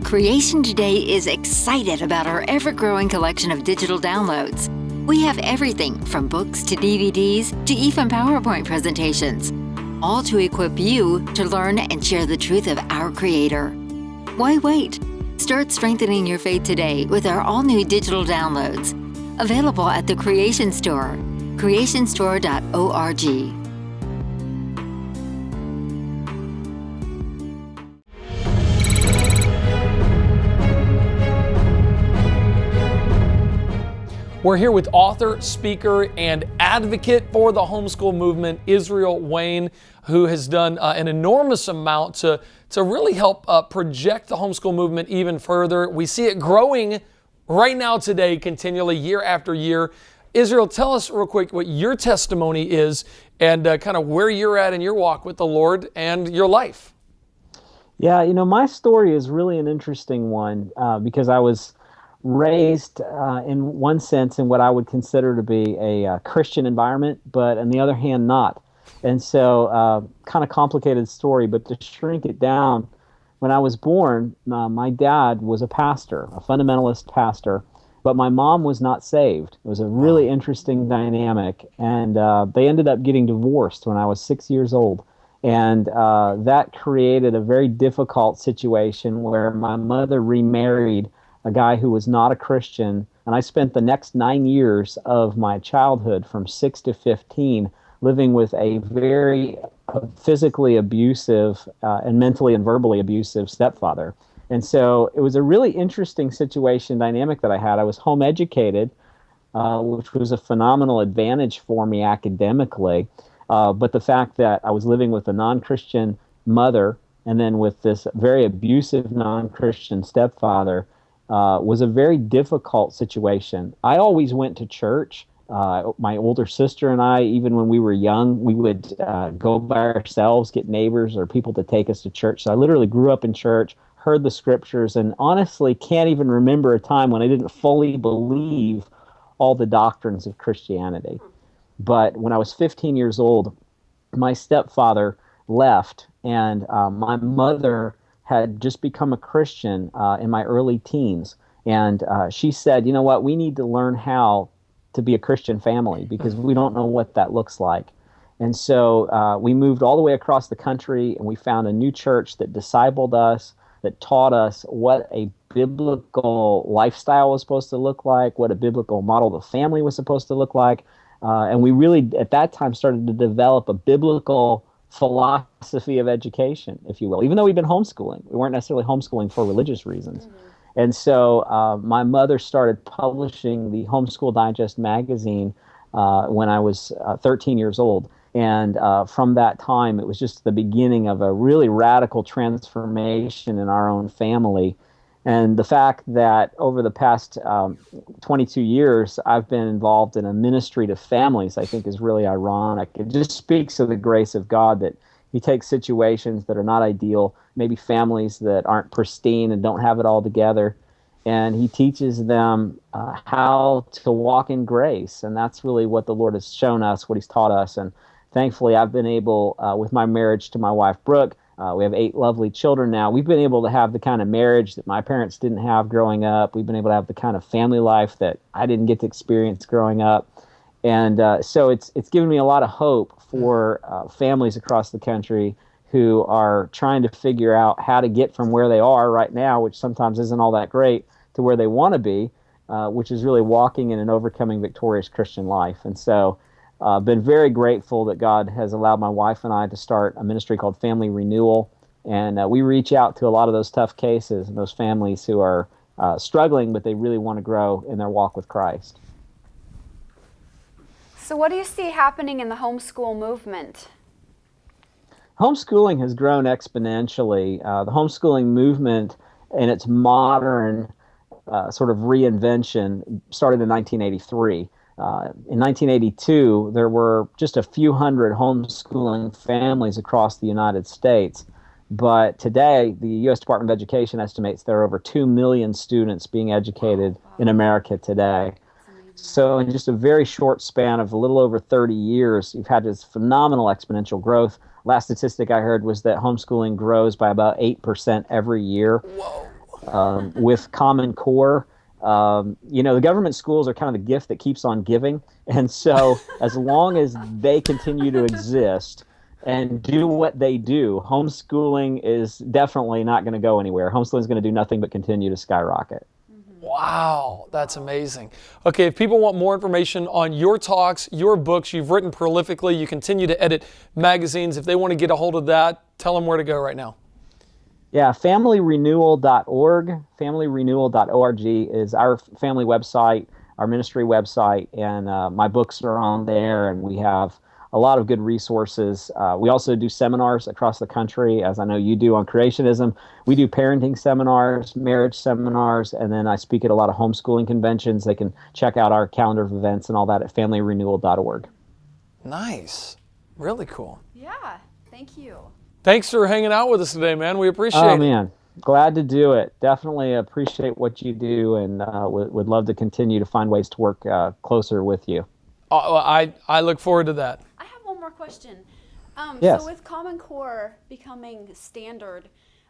Creation Today is excited about our ever-growing collection of digital downloads. We have everything from books to DVDs to even PowerPoint presentations, all to equip you to learn and share the truth of our Creator. Why wait? Start strengthening your faith today with our all-new digital downloads, available at the Creation Store, creationstore.org. We're here with author, speaker, and advocate for the homeschool movement, Israel Wayne, who has done an enormous amount to really help project the homeschool movement even further. We see it growing right now today, continually, year after year. Israel, tell us real quick what your testimony is and kind of where you're at in your walk with the Lord and your life. Yeah, my story is really an interesting one because I was raised in one sense in what I would consider to be a Christian environment, but on the other hand, not. And so kind of complicated story, but to shrink it down, when I was born, my dad was a pastor, a fundamentalist pastor, but my mom was not saved. It was a really interesting dynamic, and they ended up getting divorced when I was 6 years old. And that created a very difficult situation where my mother remarried a guy who was not a Christian, and I spent the next 9 years of my childhood from 6 to 15 living with a very physically abusive and mentally and verbally abusive stepfather. And so it was a really interesting situation dynamic that I had. I was home educated, which was a phenomenal advantage for me academically, but the fact that I was living with a non-Christian mother and then with this very abusive non-Christian stepfather was a very difficult situation. I always went to church. My older sister and I, even when we were young, we would go by ourselves, get neighbors or people to take us to church. So I literally grew up in church, heard the scriptures, and honestly can't even remember a time when I didn't fully believe all the doctrines of Christianity. But when I was 15 years old, my stepfather left, and my mother had just become a Christian in my early teens. And she said, you know what, we need to learn how to be a Christian family because we don't know what that looks like. And so we moved all the way across the country, and we found a new church that discipled us, that taught us what a biblical lifestyle was supposed to look like, what a biblical model of family was supposed to look like. And we really, at that time, started to develop a biblical philosophy of education, if you will, even though we've been homeschooling. We weren't necessarily homeschooling for religious reasons. Mm-hmm. And so my mother started publishing the Homeschool Digest magazine when I was 13 years old. And from that time, it was just the beginning of a really radical transformation in our own family. And the fact that over the past 22 years, I've been involved in a ministry to families, I think is really ironic. It just speaks of the grace of God that He takes situations that are not ideal, maybe families that aren't pristine and don't have it all together, and He teaches them how to walk in grace. And that's really what the Lord has shown us, what He's taught us. And thankfully, I've been able, with my marriage to my wife, Brooke, we have 8 lovely children now. We've been able to have the kind of marriage that my parents didn't have growing up. We've been able to have the kind of family life that I didn't get to experience growing up. And so it's given me a lot of hope for families across the country who are trying to figure out how to get from where they are right now, which sometimes isn't all that great, to where they want to be, which is really walking in an overcoming victorious Christian life. And so been very grateful that God has allowed my wife and I to start a ministry called Family Renewal, and we reach out to a lot of those tough cases and those families who are struggling, but they really want to grow in their walk with Christ. So what do you see happening in the homeschool movement? Homeschooling has grown exponentially. The homeschooling movement and its modern sort of reinvention started in 1983. In 1982, there were just a few hundred homeschooling families across the United States. But today, the U.S. Department of Education estimates there are over 2 million students being educated in America today. So in just a very short span of a little over 30 years, you've had this phenomenal exponential growth. Last statistic I heard was that homeschooling grows by about 8% every year. Whoa. with Common Core. The government schools are kind of the gift that keeps on giving. And so as long as they continue to exist and do what they do, homeschooling is definitely not going to go anywhere. Homeschooling is going to do nothing but continue to skyrocket. Wow, that's amazing. Okay, if people want more information on your talks, your books, you've written prolifically, you continue to edit magazines. If they want to get a hold of that, tell them where to go right now. Yeah, familyrenewal.org. Familyrenewal.org is our family website, our ministry website, and my books are on there, and we have a lot of good resources. We also do seminars across the country, as I know you do on creationism. We do parenting seminars, marriage seminars, and then I speak at a lot of homeschooling conventions. They can check out our calendar of events and all that at familyrenewal.org. Nice. Really cool. Yeah, thank you. Thanks for hanging out with us today, man. We appreciate it. Oh, man. Glad to do it. Definitely appreciate what you do, and would love to continue to find ways to work closer with you. I look forward to that. I have one more question. Yes. So with Common Core becoming standard,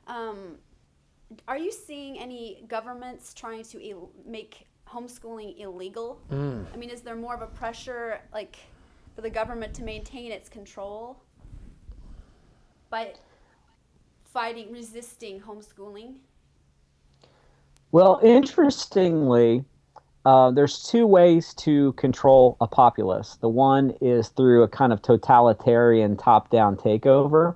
are you seeing any governments trying to make homeschooling illegal? I mean, is there more of a pressure for the government to maintain its control by resisting homeschooling? Well, interestingly, there's two ways to control a populace. The one is through a kind of totalitarian top-down takeover.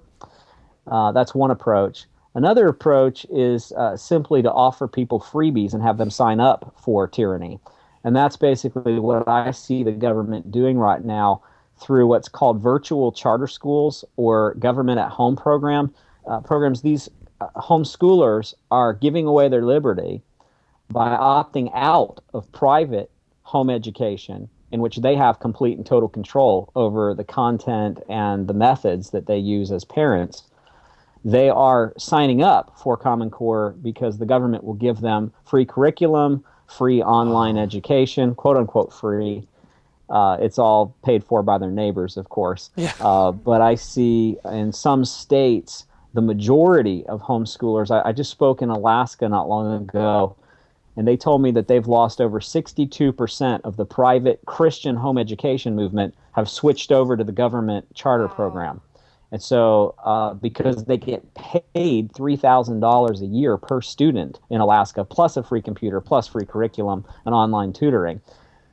That's one approach. Another approach is simply to offer people freebies and have them sign up for tyranny. And that's basically what I see the government doing right now through what's called virtual charter schools or government at home programs. These homeschoolers are giving away their liberty by opting out of private home education, in which they have complete and total control over the content and the methods that they use as parents. They are signing up for Common Core because the government will give them free curriculum, free online education, quote unquote free. It's all paid for by their neighbors, of course. Yeah. But I see in some states, the majority of homeschoolers, I just spoke in Alaska not long ago, and they told me that they've lost over 62% of the private Christian home education movement have switched over to the government charter program. And so because they get paid $3,000 a year per student in Alaska, plus a free computer, plus free curriculum and online tutoring.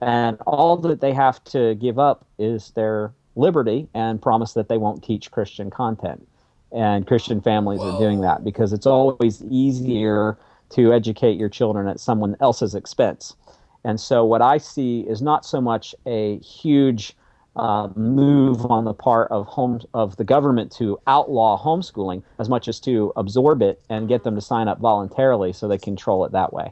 And all that they have to give up is their liberty and promise that they won't teach Christian content. And Christian families are doing that because it's always easier to educate your children at someone else's expense. And so what I see is not so much a huge move on the part of the government to outlaw homeschooling as much as to absorb it and get them to sign up voluntarily so they control it that way.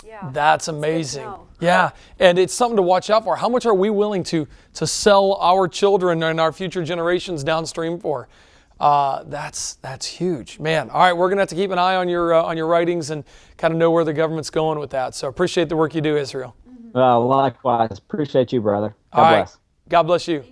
Yeah. That's amazing. Yeah, and it's something to watch out for. How much are we willing to sell our children and our future generations downstream for? That's huge, man. All right, we're gonna have to keep an eye on your writings and kind of know where the government's going with that. So appreciate the work you do, Israel. Likewise, appreciate you, brother. God All right. bless. God bless you.